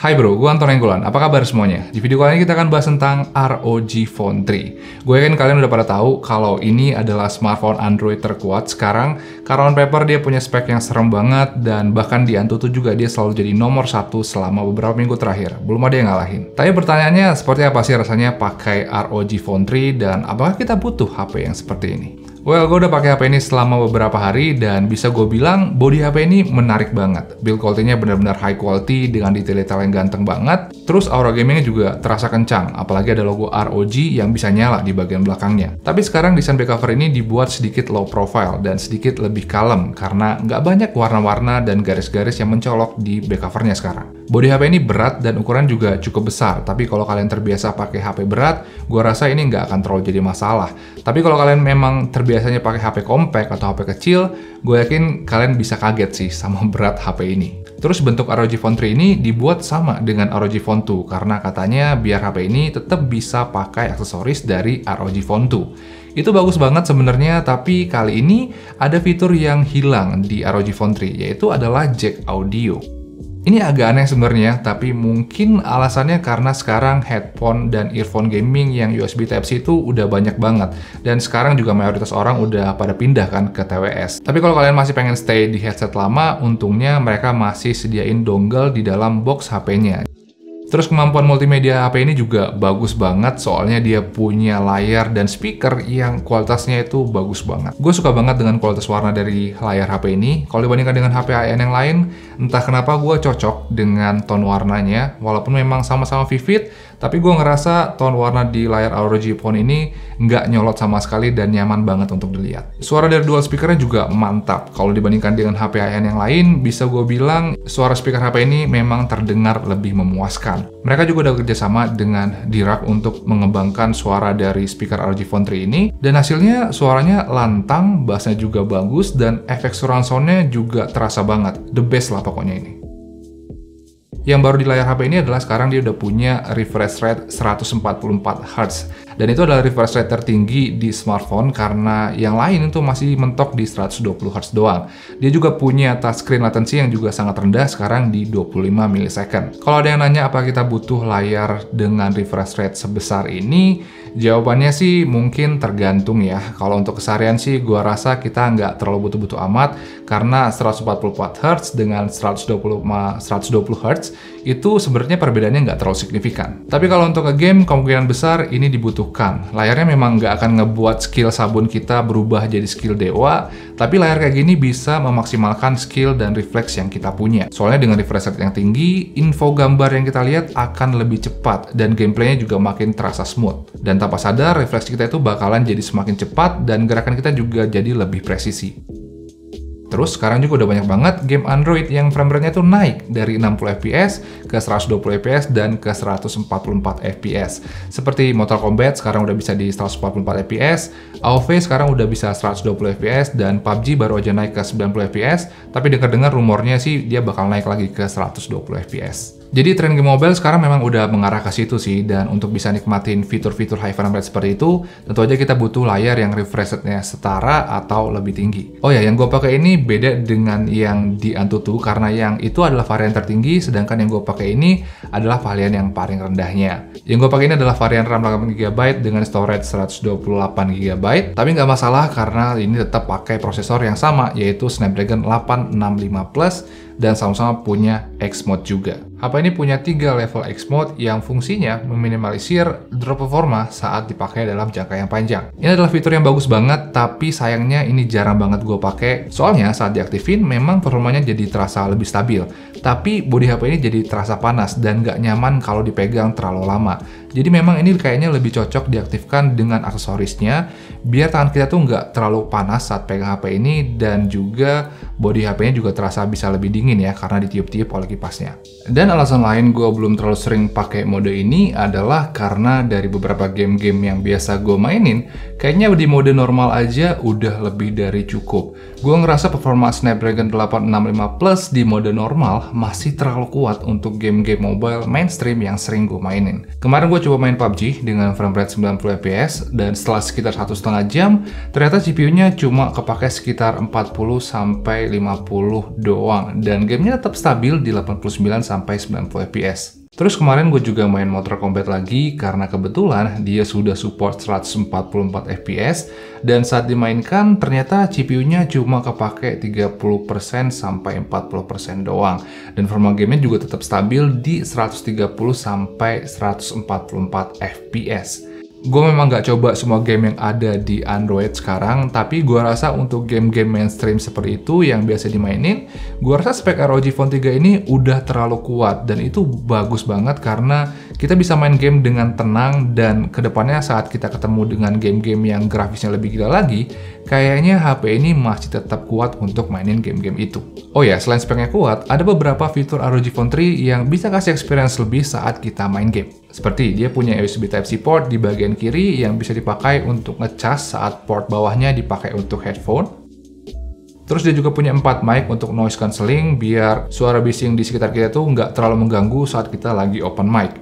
Hai bro, gue Anton Enggolan. Apa kabar semuanya? Di video kali ini kita akan bahas tentang ROG Phone 3. Gue yakin kalian udah pada tahu kalau ini adalah smartphone Android terkuat sekarang. Karena on paper dia punya spek yang serem banget, dan bahkan di Antutu juga dia selalu jadi nomor satu selama beberapa minggu terakhir. Belum ada yang ngalahin. Tapi pertanyaannya, seperti apa sih rasanya pakai ROG Phone 3, dan apakah kita butuh HP yang seperti ini? Well, gue udah pakai HP ini selama beberapa hari dan bisa gue bilang body HP ini menarik banget. Build quality-nya benar-benar high quality dengan detail-detail yang ganteng banget. Terus aura gamingnya juga terasa kencang, apalagi ada logo ROG yang bisa nyala di bagian belakangnya. Tapi sekarang desain back cover ini dibuat sedikit low profile dan sedikit lebih kalem karena nggak banyak warna-warna dan garis-garis yang mencolok di back covernya sekarang. Body HP ini berat dan ukuran juga cukup besar, tapi kalau kalian terbiasa pakai HP berat, gue rasa ini nggak akan terlalu jadi masalah. Tapi kalau kalian memang biasanya pakai HP compact atau HP kecil, gue yakin kalian bisa kaget sih sama berat HP ini. Terus bentuk ROG Phone 3 ini dibuat sama dengan ROG Phone 2 karena katanya biar HP ini tetap bisa pakai aksesoris dari ROG Phone 2. Itu bagus banget sebenarnya, tapi kali ini ada fitur yang hilang di ROG Phone 3, yaitu adalah jack audio. Ini agak aneh sebenarnya, tapi mungkin alasannya karena sekarang headphone dan earphone gaming yang USB Type-C itu udah banyak banget. Dan sekarang juga mayoritas orang udah pada pindah kan ke TWS. Tapi kalau kalian masih pengen stay di headset lama, untungnya mereka masih sediain dongle di dalam box HP-nya. Terus kemampuan multimedia HP ini juga bagus banget, soalnya dia punya layar dan speaker yang kualitasnya itu bagus banget. Gue suka banget dengan kualitas warna dari layar HP ini. Kalau dibandingkan dengan HP high-end yang lain, entah kenapa gue cocok dengan tone warnanya. Walaupun memang sama-sama vivid, tapi gue ngerasa tone warna di layar ROG Phone ini nggak nyolot sama sekali dan nyaman banget untuk dilihat. Suara dari dual speakernya juga mantap. Kalau dibandingkan dengan HP high-end yang lain, bisa gue bilang suara speaker HP ini memang terdengar lebih memuaskan. Mereka juga udah kerjasama dengan D-Rock untuk mengembangkan suara dari speaker ROG Phone 3 ini, dan hasilnya suaranya lantang, bassnya juga bagus, dan efek surround sound-nya juga terasa banget. The best lah pokoknya ini. Yang baru di layar HP ini adalah sekarang dia udah punya refresh rate 144Hz. Dan itu adalah refresh rate tertinggi di smartphone karena yang lain itu masih mentok di 120Hz doang. Dia juga punya touchscreen latency yang juga sangat rendah sekarang di 25 millisecond. Kalau ada yang nanya apa kita butuh layar dengan refresh rate sebesar ini, jawabannya sih mungkin tergantung ya. Kalau untuk keseharian sih gua rasa kita nggak terlalu butuh-butuh amat karena 144Hz dengan 120Hz itu sebenarnya perbedaannya nggak terlalu signifikan. Tapi kalau untuk game kemungkinan besar ini dibutuhkan. Layarnya memang nggak akan ngebuat skill sabun kita berubah jadi skill dewa, tapi layar kayak gini bisa memaksimalkan skill dan refleks yang kita punya. Soalnya dengan refresh rate yang tinggi, info gambar yang kita lihat akan lebih cepat dan gameplaynya juga makin terasa smooth. Dan tanpa sadar, refleks kita itu bakalan jadi semakin cepat dan gerakan kita juga jadi lebih presisi. Terus sekarang juga udah banyak banget game Android yang frame rate-nya tuh naik dari 60 fps ke 120 fps dan ke 144 fps. Seperti Mortal Kombat sekarang udah bisa di 144 fps, AoV sekarang udah bisa 120 fps, dan PUBG baru aja naik ke 90 fps, tapi dengar-dengar rumornya sih dia bakal naik lagi ke 120 fps. Jadi tren game mobile sekarang memang udah mengarah ke situ sih, dan untuk bisa nikmatin fitur-fitur high frame rate seperti itu, tentu aja kita butuh layar yang refresh rate-nya setara atau lebih tinggi. Oh ya, yang gue pakai ini beda dengan yang di Antutu karena yang itu adalah varian tertinggi, sedangkan yang gue pakai ini adalah varian yang paling rendahnya. Yang gue pakai ini adalah varian RAM 8GB dengan storage 128GB, tapi nggak masalah karena ini tetap pakai prosesor yang sama, yaitu Snapdragon 865 Plus, dan sama-sama punya X-Mode juga. HP ini punya 3 level X-Mode yang fungsinya meminimalisir drop performa saat dipakai dalam jangka yang panjang. Ini adalah fitur yang bagus banget, tapi sayangnya ini jarang banget gue pakai. Soalnya saat diaktifin memang performanya jadi terasa lebih stabil, tapi bodi HP ini jadi terasa panas dan nggak nyaman kalau dipegang terlalu lama. Jadi memang ini kayaknya lebih cocok diaktifkan dengan aksesorisnya, biar tangan kita tuh nggak terlalu panas saat pegang HP ini, dan juga bodi HP-nya juga terasa bisa lebih dingin ya karena ditiup-tiup oleh kipasnya. Dan alasan lain gue belum terlalu sering pakai mode ini adalah karena dari beberapa game-game yang biasa gue mainin, Kayaknya di mode normal aja udah lebih dari cukup. Gue ngerasa performa Snapdragon 865 Plus di mode normal masih terlalu kuat untuk game-game mobile mainstream yang sering gue mainin. Kemarin gue coba main PUBG dengan frame rate 90 fps, dan setelah sekitar 1,5 jam, ternyata CPU-nya cuma kepake sekitar 40-50 doang, dan gamenya tetap stabil di 89-90 fps. Terus kemarin gue juga main Mortal Kombat lagi karena kebetulan dia sudah support 144 fps, dan saat dimainkan ternyata CPU-nya cuma kepake 30% sampai 40% doang, dan performa gamenya juga tetap stabil di 130 sampai 144 fps. Gue memang nggak coba semua game yang ada di Android sekarang, tapi gue rasa untuk game-game mainstream seperti itu yang biasa dimainin, gue rasa spek ROG Phone 3 ini udah terlalu kuat, dan itu bagus banget karena kita bisa main game dengan tenang, dan kedepannya saat kita ketemu dengan game-game yang grafisnya lebih gila lagi, kayaknya HP ini masih tetap kuat untuk mainin game-game itu. Oh ya, selain speknya kuat, ada beberapa fitur ROG Phone 3 yang bisa kasih experience lebih saat kita main game. Seperti dia punya USB Type-C port di bagian kiri yang bisa dipakai untuk ngecas saat port bawahnya dipakai untuk headphone. Terus dia juga punya 4 mic untuk noise cancelling biar suara bising di sekitar kita tuh nggak terlalu mengganggu saat kita lagi open mic.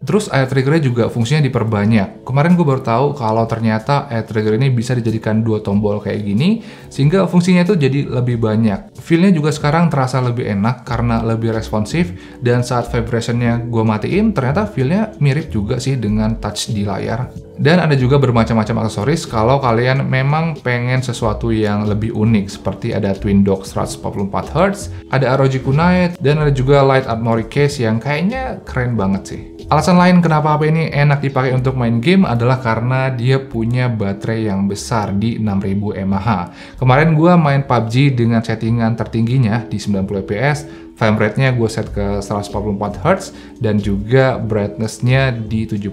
Terus air trigger-nya juga fungsinya diperbanyak. Kemarin gue baru tahu kalau ternyata air trigger ini bisa dijadikan 2 tombol kayak gini, sehingga fungsinya itu jadi lebih banyak. Feel-nya juga sekarang terasa lebih enak karena lebih responsif, dan saat vibration-nya gue matiin, ternyata feel-nya mirip juga sih dengan touch di layar. Dan ada juga bermacam-macam aksesoris kalau kalian memang pengen sesuatu yang lebih unik, seperti ada Twin Dock 144Hz, ada ROG Kunai, dan ada juga Light Armory Case yang kayaknya keren banget sih. Alasan lain kenapa HP ini enak dipakai untuk main game adalah karena dia punya baterai yang besar di 6000 mAh. Kemarin gue main PUBG dengan settingan tertingginya di 90 fps, frame rate-nya gue set ke 144Hz, dan juga brightness-nya di 70%.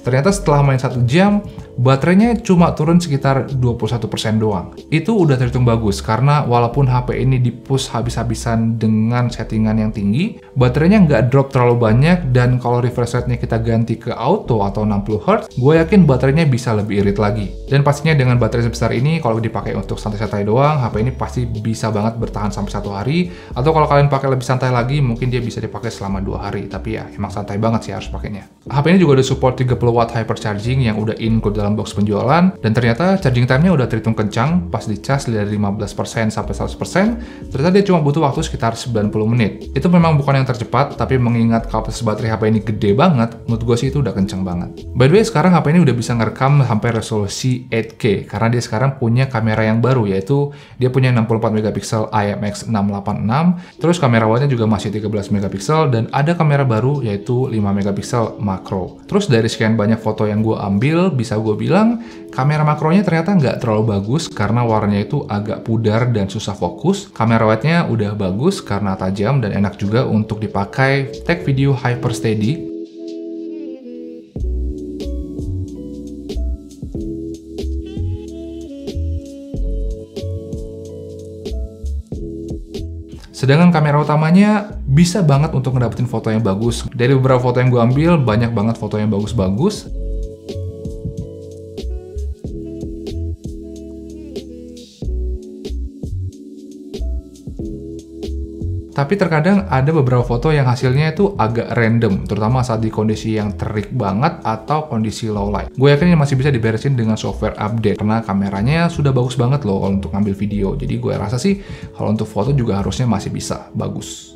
Ternyata setelah main 1 jam, baterainya cuma turun sekitar 21% doang. Itu udah terhitung bagus, karena walaupun HP ini di-push habis-habisan dengan settingan yang tinggi, baterainya nggak drop terlalu banyak, dan kalau refresh rate-nya kita ganti ke auto atau 60Hz, gue yakin baterainya bisa lebih irit lagi. Dan pastinya dengan baterai sebesar ini, kalau dipakai untuk santai-santai doang, HP ini pasti bisa banget bertahan sampai 1 hari, atau kalau kalian pakai lebih santai lagi, mungkin dia bisa dipakai selama 2 hari, tapi ya emang santai banget sih harus pakainya. HP ini juga ada support 30 watt hypercharging yang udah include dalam box penjualan, dan ternyata charging time-nya udah terhitung kencang. Pas dicas dari 15% sampai 100%, ternyata dia cuma butuh waktu sekitar 90 menit. Itu memang bukan yang tercepat, tapi mengingat kapasitas baterai HP ini gede banget, menurut gue sih itu udah kencang banget. By the way, sekarang HP ini udah bisa ngerekam sampai resolusi 8K, karena dia sekarang punya kamera yang baru, yaitu dia punya 64 megapiksel IMX686, terus kamera wide-nya juga masih 13 megapiksel, dan ada kamera baru yaitu 5 megapiksel makro. Terus dari sekian banyak foto yang gue ambil, bisa gue bilang kamera makronya ternyata nggak terlalu bagus karena warnanya itu agak pudar dan susah fokus. Kamera wide-nya udah bagus karena tajam dan enak juga untuk dipakai take video hyper steady. Sedangkan kamera utamanya bisa banget untuk ngedapetin foto yang bagus. Dari beberapa foto yang gue ambil, banyak banget foto yang bagus-bagus. Tapi terkadang ada beberapa foto yang hasilnya itu agak random, terutama saat di kondisi yang terik banget atau kondisi low light. Gue yakin ini masih bisa diberesin dengan software update, karena kameranya sudah bagus banget loh untuk ngambil video. Jadi gue rasa sih kalau untuk foto juga harusnya masih bisa bagus.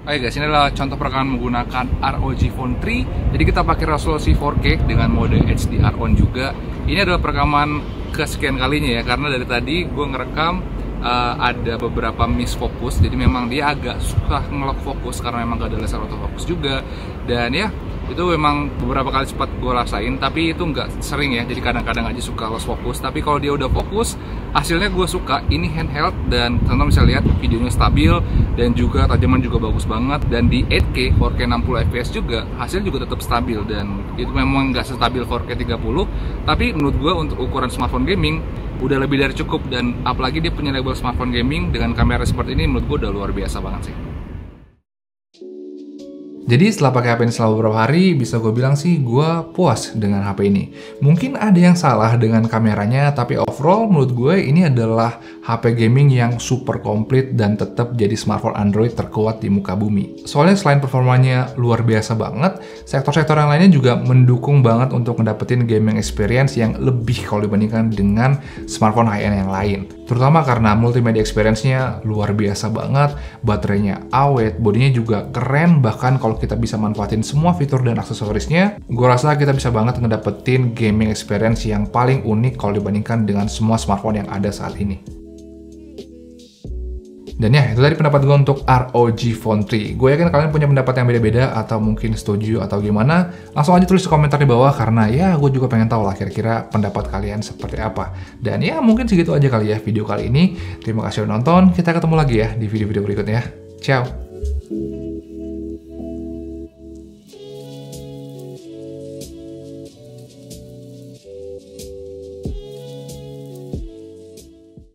Oke guys, ini adalah contoh perekaman menggunakan ROG Phone 3. Jadi kita pakai resolusi 4K dengan mode HDR on juga. Ini adalah perekaman kesekian kalinya ya, karena dari tadi gue ngerekam ada beberapa miss fokus, jadi memang dia agak susah ngelock fokus karena memang gak ada laser autofocus juga. Dan ya, itu memang beberapa kali sempat gue rasain, tapi itu nggak sering ya, jadi kadang-kadang aja suka lost fokus. Tapi kalau dia udah fokus, hasilnya gue suka. Ini handheld dan teman-teman bisa lihat videonya stabil, dan juga tajaman juga bagus banget. Dan di 8K 4K 60 fps juga hasilnya juga tetap stabil, dan itu memang nggak sestabil 4K 30, tapi menurut gue untuk ukuran smartphone gaming udah lebih dari cukup. Dan apalagi dia punya label smartphone gaming dengan kamera seperti ini, menurut gue udah luar biasa banget sih. Jadi setelah pakai HP ini selama beberapa hari, bisa gue bilang sih gue puas dengan HP ini. Mungkin ada yang salah dengan kameranya, tapi overall menurut gue ini adalah HP gaming yang super komplit dan tetap jadi smartphone Android terkuat di muka bumi. Soalnya selain performanya luar biasa banget, sektor-sektor yang lainnya juga mendukung banget untuk ngedapetin gaming experience yang lebih kalau dibandingkan dengan smartphone high-end yang lain. Terutama karena multimedia experience-nya luar biasa banget, baterainya awet, bodinya juga keren, bahkan kalau kita bisa manfaatin semua fitur dan aksesorisnya, gue rasa kita bisa banget ngedapetin gaming experience yang paling unik kalau dibandingkan dengan semua smartphone yang ada saat ini. Dan ya, itu tadi pendapat gue untuk ROG Phone 3. Gue yakin kalian punya pendapat yang beda-beda atau mungkin setuju atau gimana. Langsung aja tulis di komentar di bawah karena ya gue juga pengen tahu lah kira-kira pendapat kalian seperti apa. Dan ya mungkin segitu aja kali ya video kali ini. Terima kasih udah nonton. Kita ketemu lagi ya di video-video berikutnya. Ciao!